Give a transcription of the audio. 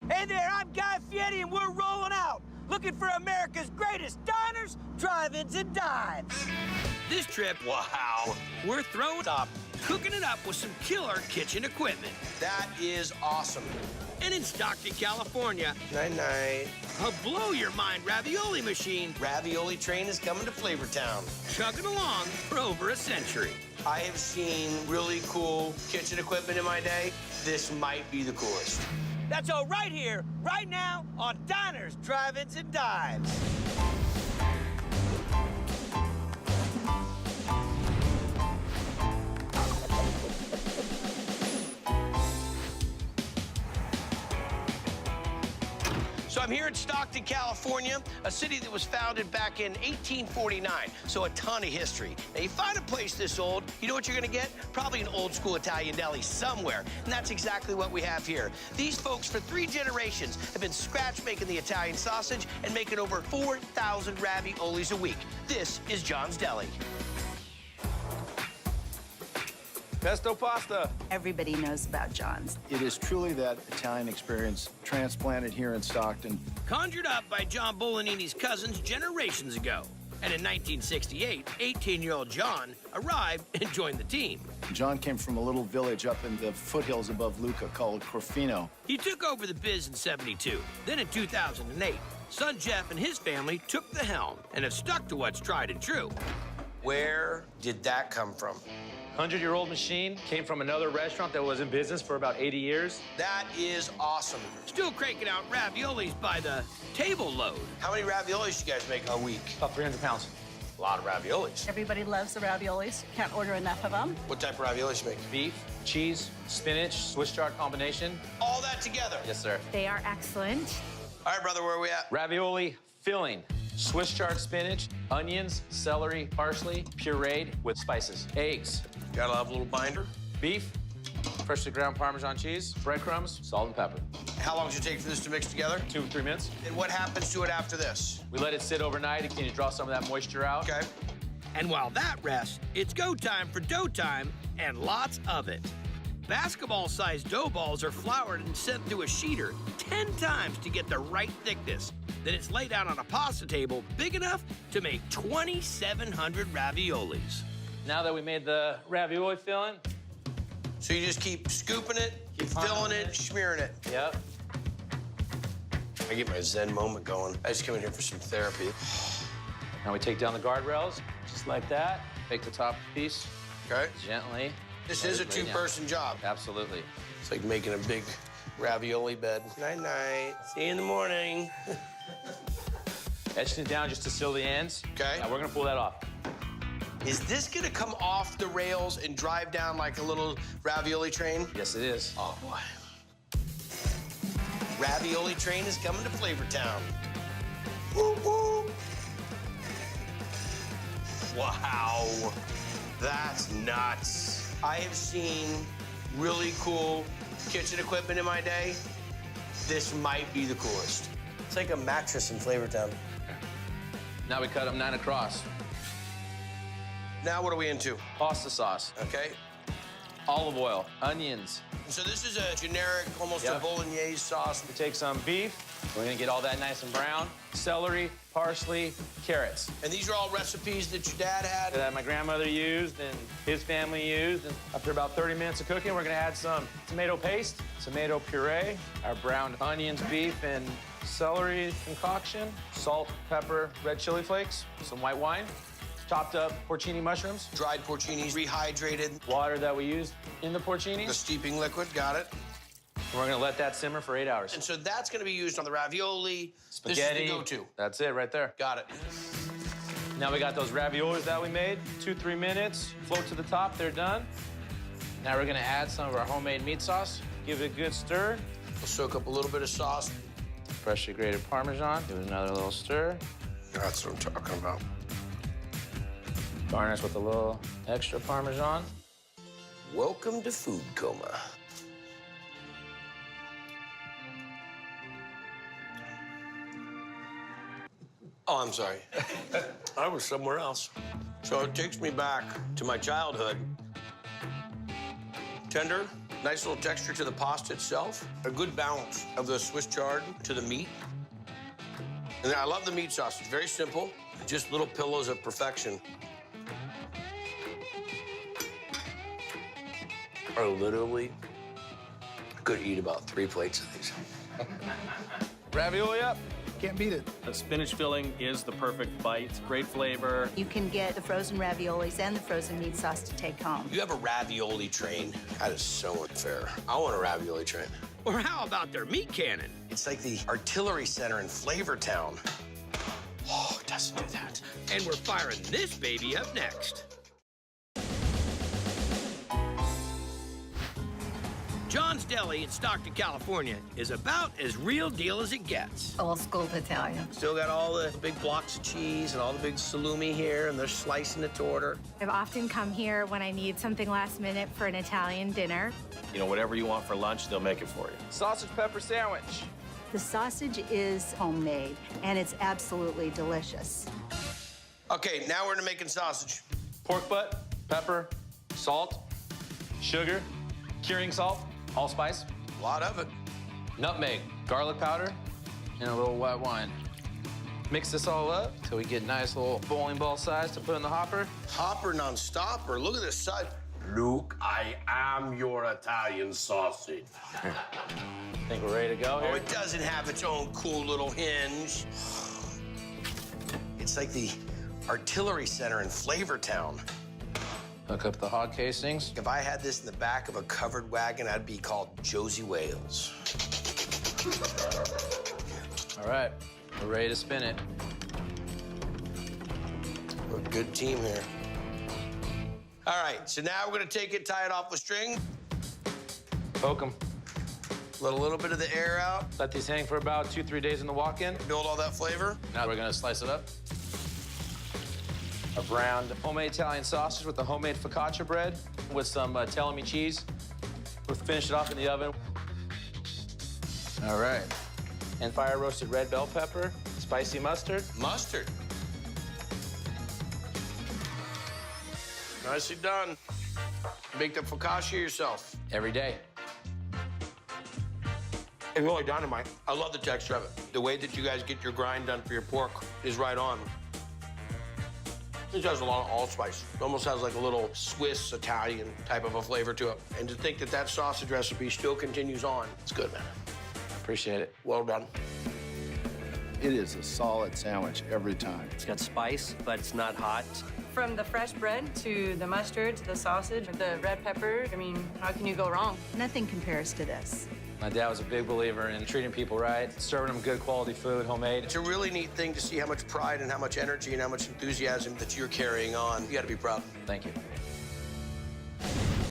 Hey there, I'm Guy Fieri, and we're rolling out, looking for America's greatest diners, drive-ins, and dives. This trip, wow, we're throwing up, cooking it up with some killer kitchen equipment. That is awesome. And in Stockton, California, Night-night. a blow-your-mind ravioli machine Ravioli train is coming to Flavortown. chugging along for over a century. I have seen really cool kitchen equipment in my day. This might be the coolest. That's all right here, right now, on Diners, Drive-Ins, and Dives. So I'm here in Stockton, California, a city that was founded back in 1849, so a ton of history. Now, you find a place this old, you know what you're gonna get? Probably an old school Italian deli somewhere, and that's exactly what we have here. These folks, for 3 generations, have been scratch making the Italian sausage and making over 4,000 raviolis a week. This is John's Deli. Pesto pasta. Everybody knows about John's. It is truly that Italian experience transplanted here in Stockton. Conjured up by John Bolognini's cousins generations ago. And in 1968, 18-year-old John arrived and joined the team. John came from a little village up in the foothills above Lucca called Corfino. He took over the biz in '72. Then in 2008, son Jeff and his family took the helm and have stuck to what's tried and true. Where did that come from? 100-year-old machine came from another restaurant that was in business for about 80 years. That is awesome. Still cranking out raviolis by the table load. How many raviolis you guys make a week? About 300 pounds. A lot of raviolis. Everybody loves the raviolis. Can't order enough of them. What type of raviolis you make? Beef, cheese, spinach, Swiss chard combination. All that together? Yes, sir. They are excellent. All right, brother, where are we at? Ravioli filling. Swiss chard spinach, onions, celery, parsley, pureed with spices. Eggs, Gotta have a little binder. beef, freshly ground Parmesan cheese, breadcrumbs, salt and pepper. How long does it take for this to mix together? 2 to 3 minutes. And what happens to it after this? We let it sit overnight. It can draw some of that moisture out. Okay. And while that rests, it's go time for dough time, and lots of it. Basketball-sized dough balls are floured and sent through a sheeter 10 times to get the right thickness. Then it's laid out on a pasta table big enough to make 2,700 raviolis. Now that we made the ravioli filling, So you just keep scooping it, Keep filling piling it, it. smearing it. yep. I get my Zen moment going. I just come in here for some therapy. Now we take down the guardrails, just like that. Take the top piece Okay? gently. This Let is a it lay down. two-person job. Absolutely. It's like making a big ravioli bed. Night-night. See you in the morning. Etching it down just to seal the ends. Okay. Now we're gonna pull that off. Is this gonna come off the rails and drive down like a little ravioli train? Yes, it is. Oh, boy. Ravioli train is coming to Flavortown. Woo, woo. Wow. That's nuts. I have seen really cool kitchen equipment in my day. This might be the coolest. It's like a mattress in Flavortown. Now we cut them 9 across. Now what are we into? Pasta sauce, Okay. olive oil, onions. So this is a generic, almost a Yep. bolognese sauce. We take some beef. We're gonna get all that nice and brown. Celery, parsley, carrots. And these are all recipes that your dad had? That my grandmother used and his family used. And after about 30 minutes of cooking, we're gonna add some tomato paste, tomato puree, our browned onions, beef, and celery concoction, salt, pepper, red chili flakes, some white wine, chopped up porcini mushrooms, Dried porcinis, rehydrated, water that we used in the the porcini. steeping liquid, got it. And we're gonna let that simmer for 8 hours. And so that's gonna be used on the ravioli. Spaghetti. This is the go-to. That's it right there. Got it. Now we got those raviolis that we made, 2-3 minutes, float to the top, they're done. Now we're gonna add some of our homemade meat sauce, give it a good stir. We'll soak up a little bit of sauce. Freshly grated Parmesan, give it another little stir. That's what I'm talking about. Garnish with a little extra Parmesan. Welcome to food coma. Oh, I'm sorry. I was somewhere else. So it takes me back to my childhood. Tender, Nice little texture to the pasta itself. A good balance of the Swiss chard to the meat. And I love the meat sauce. It's very simple, just little pillows of perfection. I literally could eat about 3 plates of these. Ravioli up. Can't beat it. The spinach filling is the perfect bite. Great flavor. You can get the frozen raviolis and the frozen meat sauce to take home. You have a ravioli train? That is so unfair. I want a ravioli train. Or how about their meat cannon? It's like the artillery center in Flavor Town. Oh, it doesn't do that. And we're firing this baby up next. John's Deli in Stockton, California is about as real deal as it gets. Old school Italian. Still got all the big blocks of cheese and all the big salumi here, and they're slicing it to order. I've often come here when I need something last minute for an Italian dinner. You know, whatever you want for lunch, they'll make it for you. Sausage pepper sandwich. The sausage is homemade, and it's absolutely delicious. Okay, now we're into making sausage. Pork butt, pepper, salt, sugar, curing salt, allspice, A lot of it. nutmeg, garlic powder, and a little white wine. Mix this all up till we get nice little bowling ball size to put in the hopper. Hopper non-stopper. Look at this side. Luke, I am your Italian sausage. Think we're ready to go Oh, here? it doesn't have its own cool little hinge. It's like the artillery center in Flavor Town. Hook up the hog casings. If I had this in the back of a covered wagon, I'd be called Josie Wales. All right, we're ready to spin it. We're a good team here. All right, so now we're gonna take it, tie it off with string, Poke them. let a little bit of the air out, Let these hang for about 2-3 days in the walk-in. build all that flavor. Now we're gonna slice it up. A browned homemade Italian sausage with the homemade focaccia bread with some telemi cheese. We'll finish it off in the oven. All right. And fire roasted red bell pepper, spicy mustard. Mustard. Nicely done. Make the focaccia yourself. Every day. It's really dynamite. I love the texture of it. The way that you guys get your grind done for your pork is right on. It has a lot of allspice. It almost has like a little Swiss Italian type of a flavor to it. And to think that that sausage recipe still continues on, it's good, man. Appreciate it. Well done. It is a solid sandwich every time. It's got spice, but it's not hot. From the fresh bread to the mustard to the sausage, the red pepper, I mean, how can you go wrong? Nothing compares to this. My dad was a big believer in treating people right, serving them good quality food, homemade. It's a really neat thing to see how much pride and how much energy and how much enthusiasm that you're carrying on. You gotta be proud. Thank you.